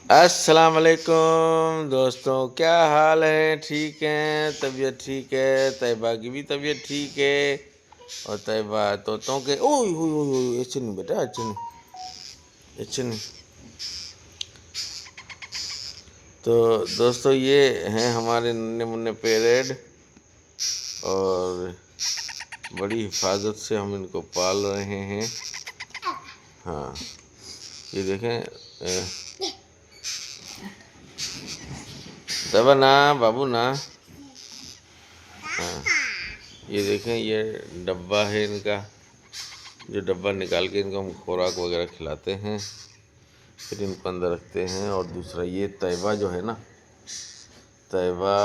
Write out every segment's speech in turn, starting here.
अस्सलाम वालेकुम दोस्तों, क्या हाल है? ठीक हैं? तबीयत ठीक है? तैयबा की भी तबीयत ठीक है। और तैयबा तोतों के ओए ओए ओए ओए, ऐसे नहीं बेटा, ऐसे नहीं, ऐसे नहीं। तो दोस्तों, ये हैं हमारे नन्हे मुन्ने पेरेड, और बड़ी हिफाजत से हम इनको पाल रहे हैं। हाँ, ये देखें। तैयबा ना, बाबू ना। हाँ, ये देखें, ये डब्बा है इनका, जो डब्बा निकाल के इनको हम खुराक वगैरह खिलाते हैं, फिर इनको अंदर रखते हैं। और दूसरा ये तैयबा जो है ना, तैयबा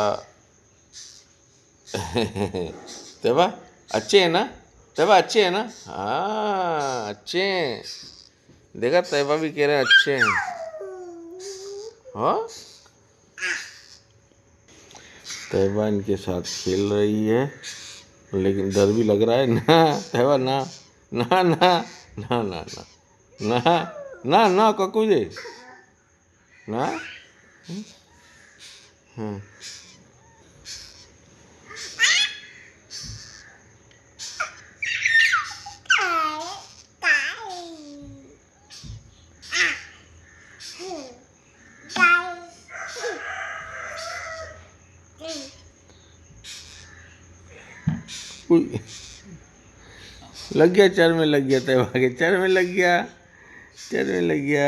तैयबा अच्छे हैं ना? तैयबा अच्छे हैं ना? हाँ, अच्छे हैं। देखा, तैयबा भी कह रहे हैं अच्छे हैं। हाँ, तैयबा इनके साथ खेल रही है, लेकिन डर भी लग रहा है ना। तैयबा ना, ना ना ना ना ना ना ना ना ककू जी ना। हाँ, लग गया, चर में लग गया, तैयबा के चर में लग गया, चर में लग गया।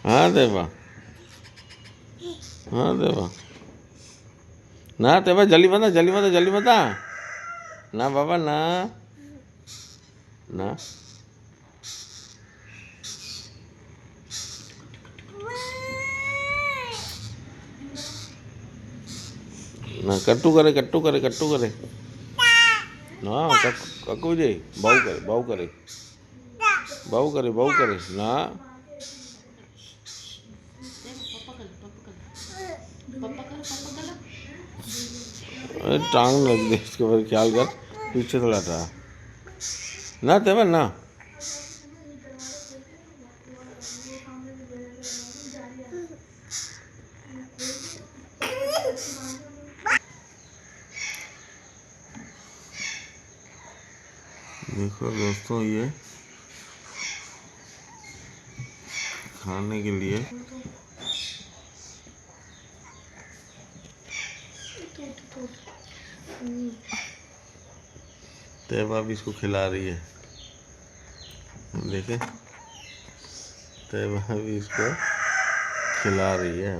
हाँ तैयबा, हाँ तैयबा ना, तैयबा जल्दी मत, जल्दी मत, जल्दी मत ना बाबा, ना ना ना, कट्टू करे, कट्टू करे, कट्टू करे ना, कक्कू जी बाऊ करे, बाऊ करे, बाऊ करे, बाऊ करे ना। अरे टांग लग गई इसके ऊपर, ख्याल कर, पीछे थोड़ा था ना तैयबा ना। देखो दोस्तों, ये खाने के लिए तैयबा भी इसको खिला रही है। देखे, तैयबा भी इसको खिला रही है।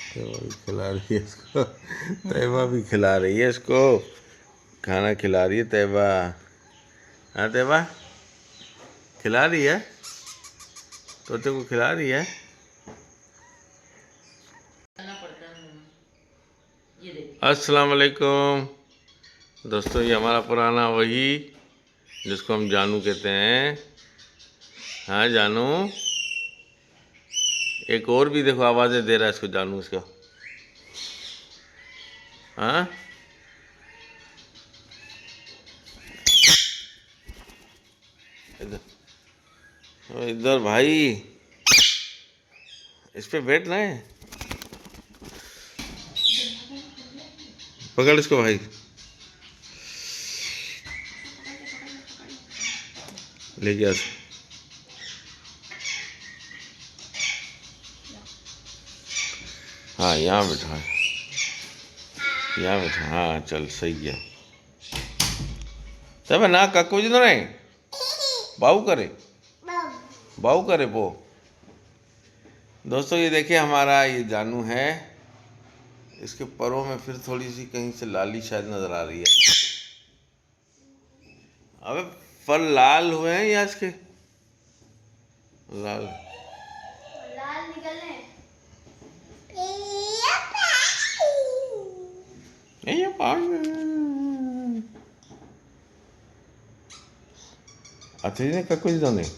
तैयबा भी खिला रही है इसको, तैयबा भी खिला रही है इसको, खाना खिला रही है तैयबा। हाँ तैयबा खिला रही है, तोते को खिला रही है। अस्सलाम वालेकुम दोस्तों, ये हमारा पुराना वही, जिसको हम जानू कहते हैं। हाँ जानू, एक और भी देखो आवाज़ें दे रहा है इसको, जानू इसका। हाँ, इधर इधर भाई, इस पे बैठना है, पकड़ इसको भाई, ले गया। हाँ, यहाँ बैठा, यहाँ बैठा, हाँ चल सही है। तब ना कक्कू जी तो नहीं, बाऊ करे, बाऊ करे वो। दोस्तों ये देखिए, हमारा ये जानू है, इसके परों में फिर थोड़ी सी कहीं से लाली शायद नजर आ रही है। अबे पर लाल हुए हैं या इसके लाल लाल निकलने। ये अच्छा जी ने कक्कू जी तो नहीं।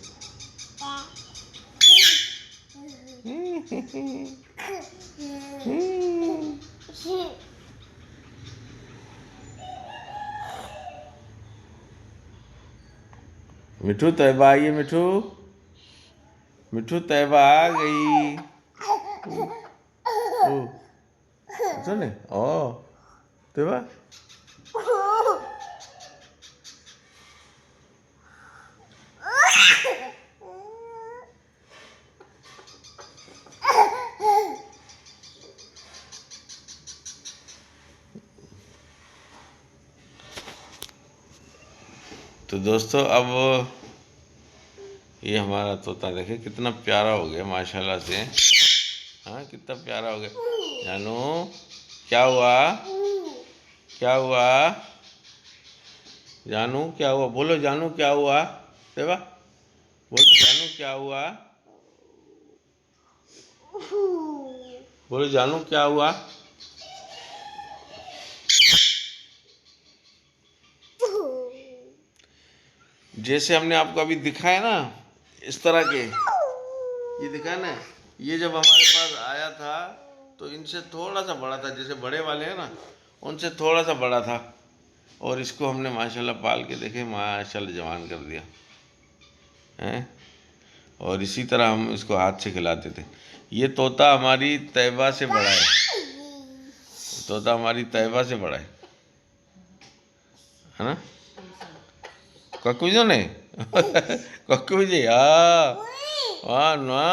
मिठू तैयबा आई है। मिठू मिठू तैयबा आ गई। ओ सुने ओ तैयबा। तो दोस्तों अब ये हमारा तोता देखे कितना प्यारा हो गया माशाल्लाह से। हाँ कितना प्यारा हो गया। जानू क्या हुआ? क्या हुआ? जानू क्या हुआ? बोलो जानू क्या हुआ? देवा बोलो जानू क्या हुआ? बोलो जानू क्या हुआ? जैसे हमने आपको अभी दिखाया ना, इस तरह के ये दिखा ना, ये जब हमारे पास आया था तो इनसे थोड़ा सा बड़ा था, जैसे बड़े वाले हैं ना उनसे थोड़ा सा बड़ा था। और इसको हमने माशाल्लाह पाल के देखे माशाल्लाह जवान कर दिया हैं। और इसी तरह हम इसको हाथ से खिलाते थे। ये तोता हमारी तैयबा से बड़ा है। तोता हमारी तैयबा से बड़ा है ना? कक्कू ने कक्कू जी हाँ ना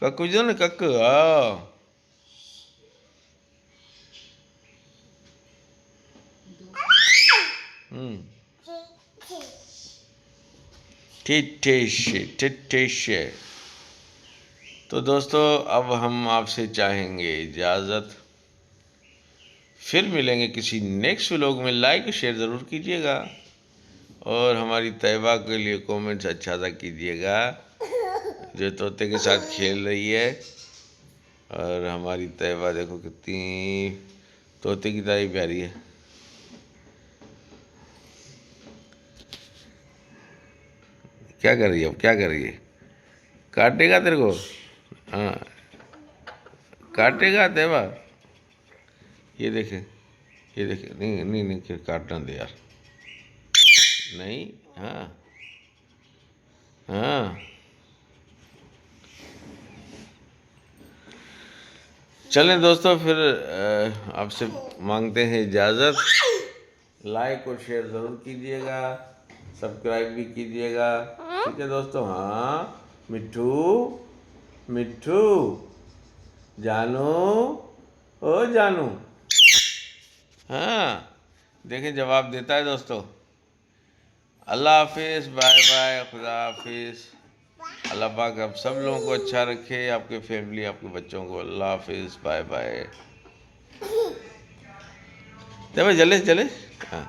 कक्कू ने कक्कू ठीक। तो दोस्तों अब हम आपसे चाहेंगे इजाज़त। फिर मिलेंगे किसी नेक्स्ट व्लॉग में। लाइक शेयर ज़रूर कीजिएगा और हमारी तैयबा के लिए कमेंट्स अच्छा सा कीजिएगा जो तोते के साथ खेल रही है। और हमारी तैयबा देखो कितनी तोते की तरह प्यारी है। क्या कर रही है अब? क्या कर रही है? काटेगा तेरे को? हाँ काटेगा तैयबा। ये देखे नहीं नहीं नहीं काटना दे यार। नहीं हाँ हाँ चलें दोस्तों फिर आपसे मांगते हैं इजाज़त। लाइक और शेयर ज़रूर कीजिएगा, सब्सक्राइब भी कीजिएगा। ठीक है दोस्तों। हाँ मिट्ठू मिट्ठू जानू ओ जानू। हाँ देखें जवाब देता है दोस्तों। अल्लाह हाफिज़, बाय बाय, खुदा हाफिज़। अल्लाह पाक आप सब लोगों को अच्छा रखे, आपके फैमिली आपके बच्चों को। अल्लाह हाफिज़, बाय बाय। जले जले हाँ।